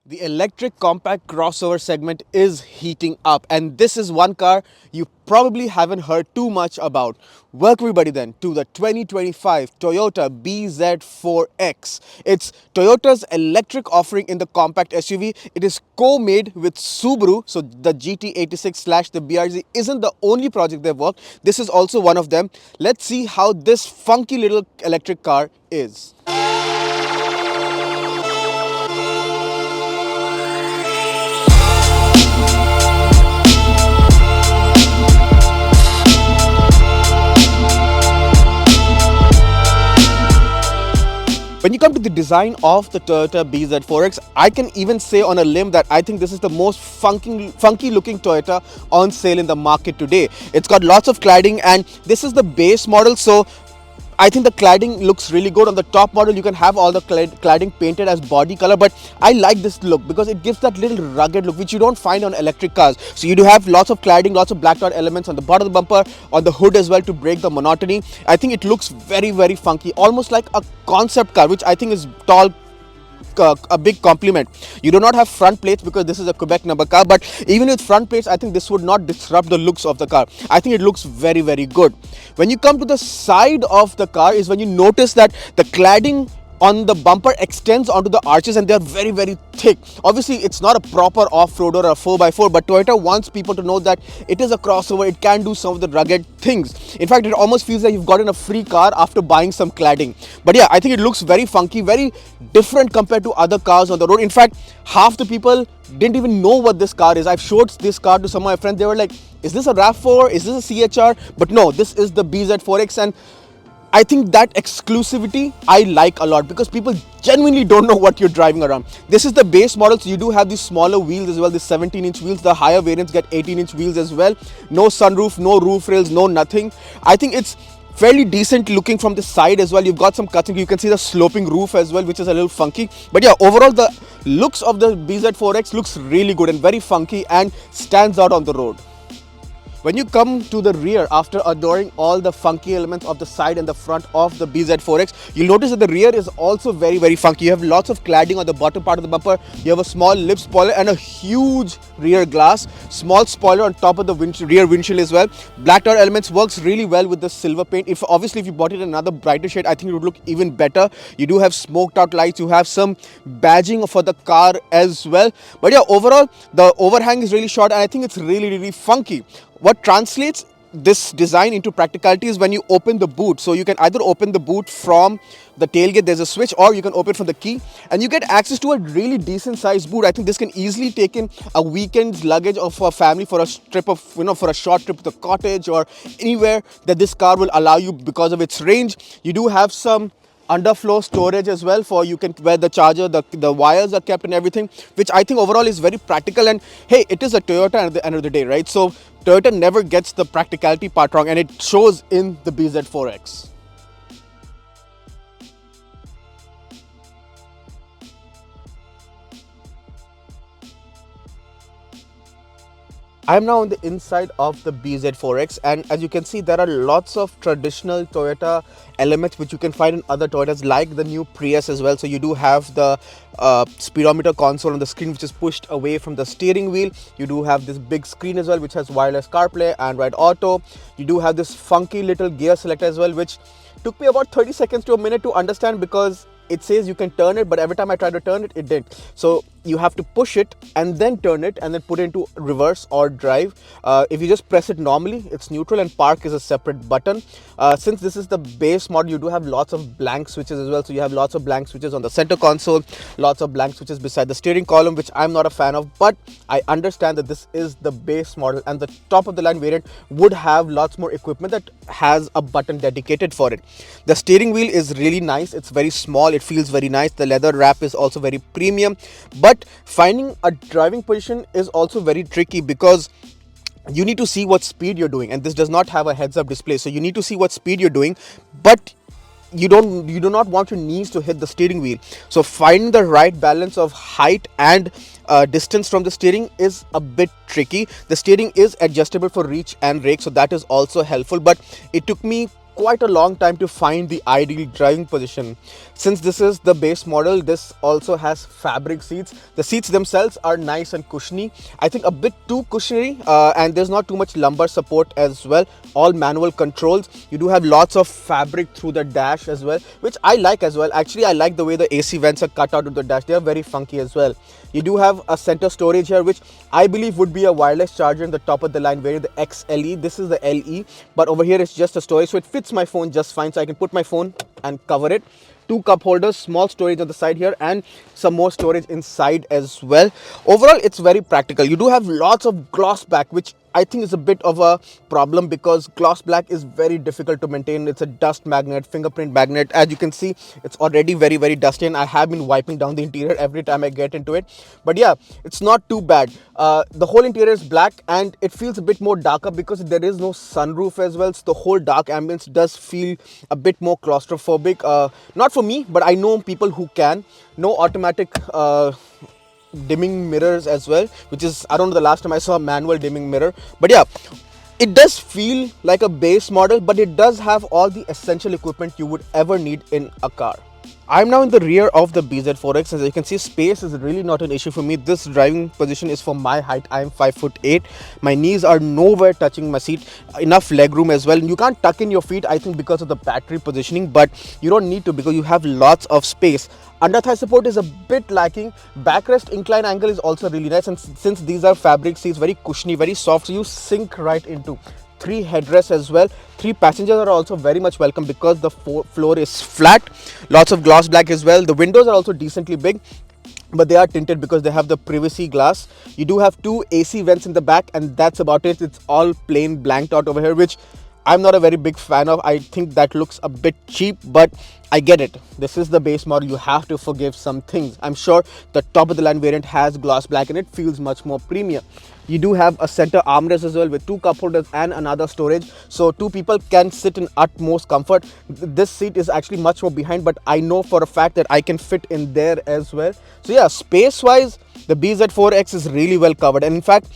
The electric compact crossover segment is heating up, and this is one car you probably haven't heard too much about. Welcome everybody then to the 2025 Toyota bZ4X. It's Toyota's electric offering in the compact SUV. It is co-made with Subaru, so the GT86 slash the BRZ isn't the only project they've worked. This is also one of them. Let's see how this funky little electric car is. When you come to the design of the Toyota bZ4X, I can even say on a limb that I think this is the most funky looking Toyota on sale in the market today. It's got lots of cladding, and this is the base model, so I think the cladding looks really good. On the top model, you can have all the cladding painted as body color, but I like this look because it gives that little rugged look which you don't find on electric cars. So you do have lots of cladding, lots of blacked out elements on the bottom of the bumper, on the hood as well to break the monotony. I think it looks very funky, almost like a concept car, which I think is a big compliment. You do not have front plates because this is a Quebec number car, but even with front plates, I think this would not disrupt the looks of the car. I think it looks very good. When you come to the side of the car is when you notice that the cladding on the bumper extends onto the arches, and they are very thick. Obviously, it's not a proper off-road or a 4x4, but Toyota wants people to know that it is a crossover. It can do some of the rugged things. In fact, it almost feels like you've gotten a free car after buying some cladding. But yeah, I think it looks very funky, very different compared to other cars on the road. In fact, half the people didn't even know what this car is. I've showed this car to some of my friends. They were like, is this a RAV4? Is this a CHR? But no, this is the bZ4X, and I think that exclusivity I like a lot because people genuinely don't know what you're driving around. This is the base model, so you do have these smaller wheels as well, the 17-inch wheels. The higher variants get 18-inch wheels as well. No sunroof, no roof rails, no nothing. I think it's fairly decent looking from the side as well. You've got some cuts, and you can see the sloping roof as well, which is a little funky. But yeah, overall the looks of the bZ4X looks really good and very funky and stands out on the road. When you come to the rear, after adoring all the funky elements of the side and the front of the bZ4X, you'll notice that the rear is also very funky. You have lots of cladding on the bottom part of the bumper. You have a small lip spoiler and a huge rear glass. Small spoiler on top of the rear windshield as well. Blacked out elements works really well with the silver paint. Obviously, if you bought it in another brighter shade, I think it would look even better. You do have smoked out lights. You have some badging for the car as well. But yeah, overall, the overhang is really short, and I think it's really funky. What translates this design into practicality is when you open the boot. So you can either open the boot from the tailgate, there's a switch, or you can open from the key, and you get access to a really decent sized boot. I think this can easily take in a weekend's luggage of a family for a trip of, for a short trip to the cottage or anywhere that this car will allow you because of its range. You do have some underfloor storage as well for you can where the charger, the wires are kept and everything, which I think overall is very practical. And hey, it is a Toyota at the end of the day, right? So Toyota never gets the practicality part wrong, and it shows in the bZ4X. I am now on the inside of the bZ4X, and as you can see, there are lots of traditional Toyota elements which you can find in other Toyotas, like the new Prius as well. So you do have the speedometer console on the screen, which is pushed away from the steering wheel. You do have this big screen as well, which has wireless CarPlay, Android Auto. You do have this funky little gear selector as well, which took me about 30 seconds to a minute to understand because it says you can turn it, but every time I tried to turn it, it didn't. So you have to push it and then turn it and then put it into reverse or drive. If you just press it normally, it's neutral, and park is a separate button. Since this is the base model, you do have lots of blank switches as well. So you have lots of blank switches on the center console, lots of blank switches beside the steering column, which I'm not a fan of, but I understand that this is the base model, and the top of the line variant would have lots more equipment that has a button dedicated for it. The steering wheel is really nice. It's very small. It feels very nice. The leather wrap is also very premium, but finding a driving position is also very tricky because you need to see what speed you're doing, and this does not have a heads-up display. So you need to see what speed you're doing, but you do not want your knees to hit the steering wheel. So finding the right balance of height and distance from the steering is a bit tricky. The steering is adjustable for reach and rake, so that is also helpful, but it took me quite a long time to find the ideal driving position. Since this is the base model, this also has fabric seats. The seats themselves are nice and cushiony. I think a bit too cushiony, and there's not too much lumbar support as well. All manual controls. You do have lots of fabric through the dash as well, which I like as well. Actually, I like the way the AC vents are cut out of the dash. They are very funky as well. You do have a center storage here, which I believe would be a wireless charger in the top of the line variant, the XLE. This is the LE, but over here it's just a storage, so it fits my phone just fine. So I can put my phone and cover it. Two cup holders, small storage on the side here, and some more storage inside as well. Overall, it's very practical. You do have lots of gloss back, which I think is a bit of a problem because gloss black is very difficult to maintain. It's a dust magnet, fingerprint magnet. As you can see, it's already very dusty, and I have been wiping down the interior every time I get into it. But yeah, it's not too bad. The whole interior is black, and it feels a bit more darker because there is no sunroof as well. So the whole dark ambience does feel a bit more claustrophobic. Not for me, but I know people who can. No automatic dimming mirrors as well, which is, I don't know the last time I saw a manual dimming mirror. But yeah, it does feel like a base model, but it does have all the essential equipment you would ever need in a car. I'm now in the rear of the bZ4X. As you can see, space is really not an issue for me. This driving position is for my height. I am 5'8". My knees are nowhere touching my seat. Enough legroom as well. You can't tuck in your feet, I think, because of the battery positioning, but you don't need to because you have lots of space. Under thigh support is a bit lacking. Backrest incline angle is also really nice, and since these are fabric seats, very cushiony, very soft, so you sink right into. 3 headrests as well. 3 passengers are also very much welcome because the floor is flat. Lots of gloss black as well. The windows are also decently big, but they are tinted because they have the privacy glass. You do have 2 AC vents in the back, and that's about it. It's all plain blanked out over here, which I'm not a very big fan of. I think that looks a bit cheap, but I get it. This is the base model. You have to forgive some things. I'm sure the top of the line variant has gloss black and it feels much more premium. You do have a center armrest as well with 2 cup holders and another storage, so 2 people can sit in utmost comfort. This seat is actually much more behind, but I know for a fact that I can fit in there as well. So yeah, space wise, the bZ4X is really well covered, and in fact,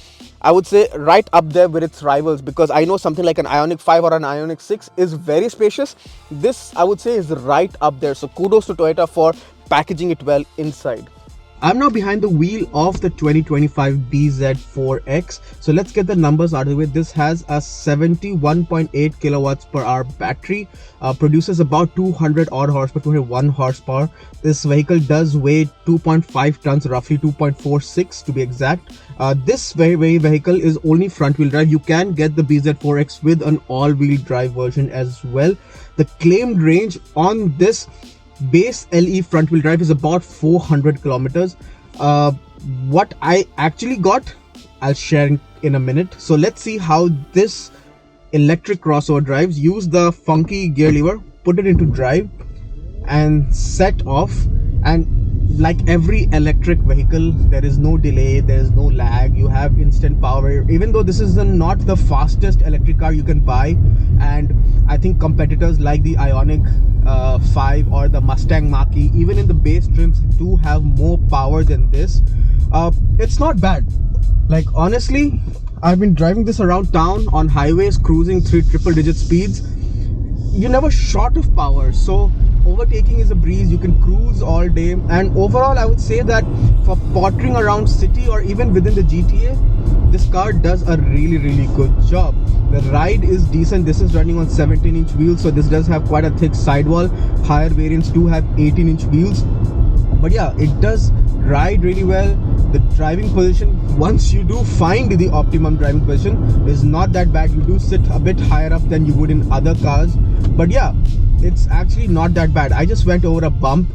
I would say right up there with its rivals, because I know something like an Ioniq 5 or an Ioniq 6 is very spacious. This, I would say, is right up there. So kudos to Toyota for packaging it well inside. I'm now behind the wheel of the 2025 bZ4X. So let's get the numbers out of the way. This has a 71.8 kilowatts per hour battery, produces about 200 odd horsepower, 201 horsepower. This vehicle does weigh 2.5 tons, roughly 2.46 to be exact. This very vehicle is only front wheel drive. You can get the bZ4X with an all wheel drive version as well. The claimed range on this base LE front wheel drive is about 400 kilometers. What I actually got, I'll share in a minute. So let's see how this electric crossover drives. Use the funky gear lever, put it into drive and set off, and like every electric vehicle, there is no delay, there is no lag. You have instant power, even though this is not the fastest electric car you can buy, and I think competitors like the Ioniq 5 or the Mustang Mach E, even in the base trims, do have more power than this. It's not bad. Like, honestly, I've been driving this around town on highways, cruising 3 triple-digit speeds. You're never short of power, so overtaking is a breeze. You can cruise all day, and overall I would say that for pottering around city or even within the GTA, this car does a really good job. The ride is decent. This is running on 17-inch wheels, so this does have quite a thick sidewall. Higher variants do have 18-inch wheels, but yeah, it does ride really well. The driving position, once you do find the optimum driving position, is not that bad. You do sit a bit higher up than you would in other cars, but yeah, it's actually not that bad. I just went over a bump.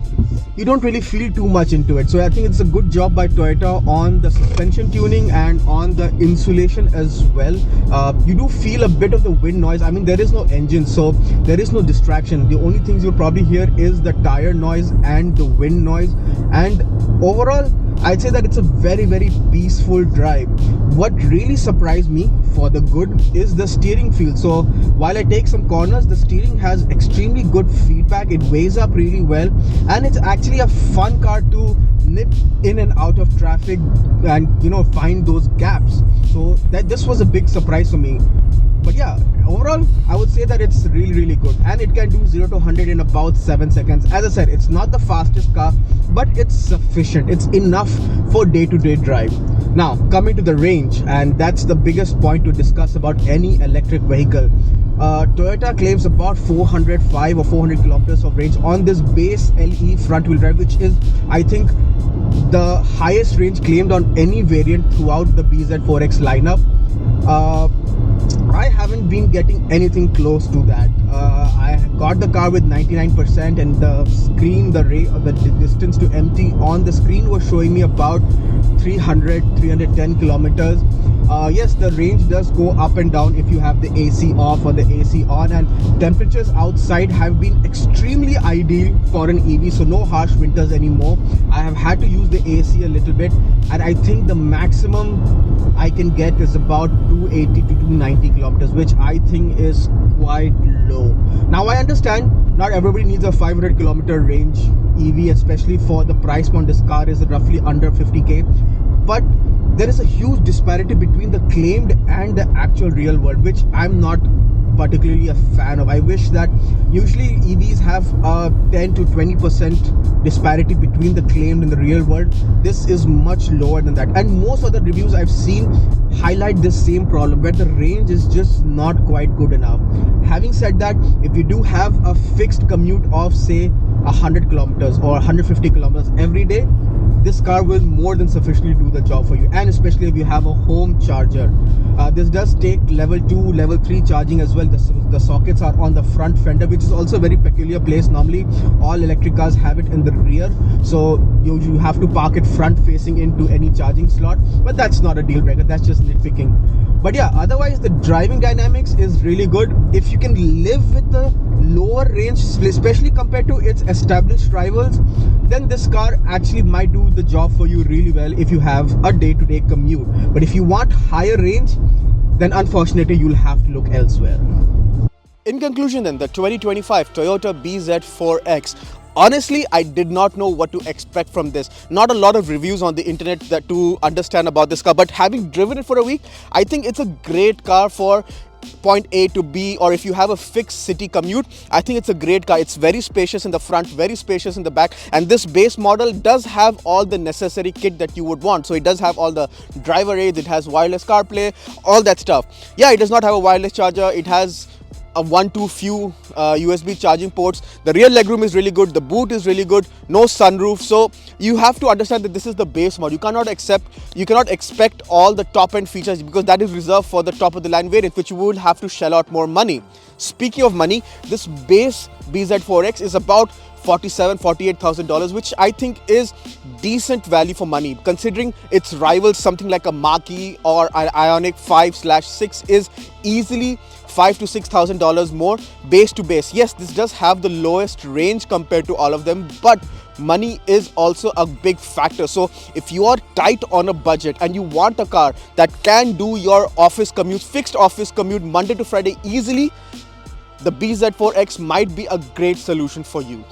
You don't really feel too much into it, so I think it's a good job by Toyota on the suspension tuning and on the insulation as well. You do feel a bit of the wind noise. I mean, there is no engine, so there is no distraction. The only things you'll probably hear is the tire noise and the wind noise, and overall I'd say that it's a very peaceful drive. What really surprised me for the good is the steering feel. So while I take some corners, the steering has extremely good feedback. It weighs up really well, and it's actually a fun car to nip in and out of traffic and, you know, find those gaps. So this was a big surprise for me. But yeah, overall I would say that it's really good, and it can do 0 to 100 in about 7 seconds. As I said, it's not the fastest car, but it's sufficient. It's enough for day-to-day drive. Now coming to the range, and that's the biggest point to discuss about any electric vehicle. Toyota claims about 405 or 400 kilometers of range on this base LE front wheel drive, which is, I think, the highest range claimed on any variant throughout the bZ4X lineup. I haven't been getting anything close to that. I got the car with 99%, and the screen, the distance to empty on the screen was showing me about 310 kilometers. Yes, the range does go up and down if you have the AC off or the AC on, and temperatures outside have been extremely ideal for an EV, so no harsh winters anymore. I have had to use the AC a little bit, and I think the maximum I can get is about 280 to 290 kilometers, which I think is quite low. Now I understand not everybody needs a 500 kilometer range EV, especially for the price point. This car is roughly under 50k, but there is a huge disparity between the claimed and the actual real world, which I'm not particularly a fan of. I wish that usually EVs have a 10 to 20% disparity between the claimed and the real world. This is much lower than that, and most of the reviews I've seen highlight this same problem, where the range is just not quite good enough. Having said that, if you do have a fixed commute of say 100 kilometers or 150 kilometers every day, this car will more than sufficiently do the job for you, and especially if you have a home charger. This does take level 2, level 3 charging as well. The sockets are on the front fender, which is also a very peculiar place. Normally all electric cars have it in the rear, so you have to park it front facing into any charging slot, but that's not a deal breaker, that's just nitpicking. But yeah, otherwise the driving dynamics is really good. If you can live with the lower range, especially compared to its established rivals, then this car actually might do the job for you really well if you have a day-to-day commute. But if you want higher range, then unfortunately you'll have to look elsewhere. In conclusion then, the 2025 Toyota bZ4X. Honestly, I did not know what to expect from this. Not a lot of reviews on the internet that to understand about this car, but having driven it for a week, I think it's a great car for point A to B, or if you have a fixed city commute, I think it's a great car. It's very spacious in the front, very spacious in the back, and this base model does have all the necessary kit that you would want. So it does have all the driver aids, it has wireless CarPlay, all that stuff. Yeah, it does not have a wireless charger. It has a 1-2 few USB charging ports. The rear legroom is really good. The boot is really good. No sunroof. So you have to understand that this is the base model. You cannot expect all the top end features, because that is reserved for the top of the line variant, which you will have to shell out more money. Speaking of money, this base bZ4X is about $48,000, which I think is decent value for money, considering its rivals, something like a Mach E or an Ioniq 5/6 is easily $5,000 to $6,000 more base to base. Yes, this does have the lowest range compared to all of them, but money is also a big factor. So if you are tight on a budget and you want a car that can do your office commute, fixed office commute Monday to Friday easily, the bZ4X might be a great solution for you.